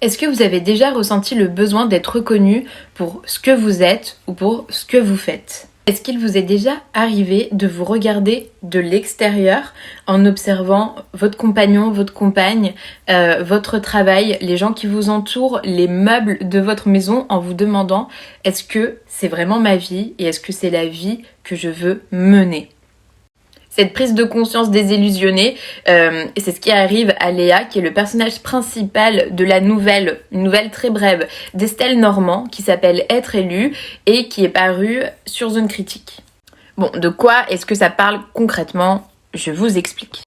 Est-ce que vous avez déjà ressenti le besoin d'être reconnu pour ce que vous êtes ou pour ce que vous faites? Est-ce qu'il vous est déjà arrivé de vous regarder de l'extérieur en observant votre compagnon, votre compagne, votre travail, les gens qui vous entourent, les meubles de votre maison en vous demandant est-ce que c'est vraiment ma vie et est-ce que c'est la vie que je veux mener? Cette prise de conscience désillusionnée, et c'est ce qui arrive à Léa, qui est le personnage principal de la nouvelle, une nouvelle très brève d'Estelle Normand, qui s'appelle Être élu et qui est parue sur Zone Critique. Bon, de quoi est-ce que ça parle concrètement? Je vous explique.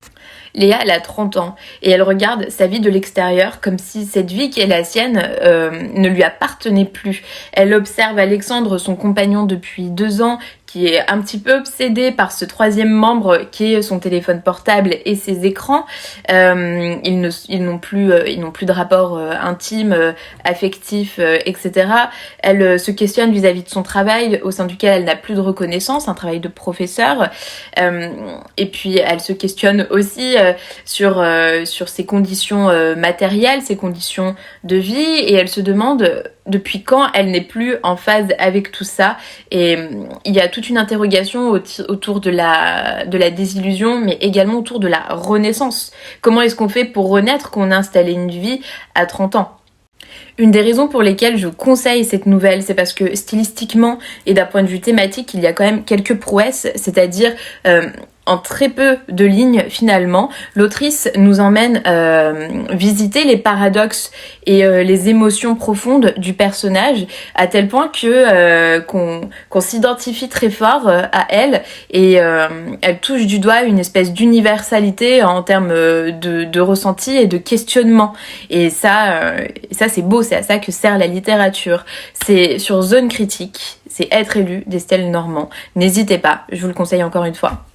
Léa, elle a 30 ans et elle regarde sa vie de l'extérieur comme si cette vie qui est la sienne ne lui appartenait plus. Elle observe Alexandre, son compagnon depuis 2 ans, qui est un petit peu obsédé par ce troisième membre qui est son téléphone portable et ses écrans. Ils n'ont plus de rapport intime, affectif, etc. Elle se questionne vis-à-vis de son travail au sein duquel elle n'a plus de reconnaissance, un travail de professeur. Et puis elle se questionne aussi sur ses conditions matérielles, ses conditions de vie, et elle se demande depuis quand elle n'est plus en phase avec tout ça. Et il y a toute une interrogation autour de la désillusion, mais également autour de la renaissance. Comment est-ce qu'on fait pour renaître quand on a installé une vie à 30 ans? Une des raisons pour lesquelles je conseille cette nouvelle, c'est parce que stylistiquement et d'un point de vue thématique, il y a quand même quelques prouesses, c'est-à-dire en très peu de lignes finalement, l'autrice nous emmène visiter les paradoxes et les émotions profondes du personnage, à tel point que qu'on s'identifie très fort à elle, et elle touche du doigt une espèce d'universalité en termes de ressenti et de questionnement. Et ça c'est beau, c'est à ça que sert la littérature. C'est sur Zone Critique, c'est Être élu d'Estelle Normand. N'hésitez pas, je vous le conseille encore une fois.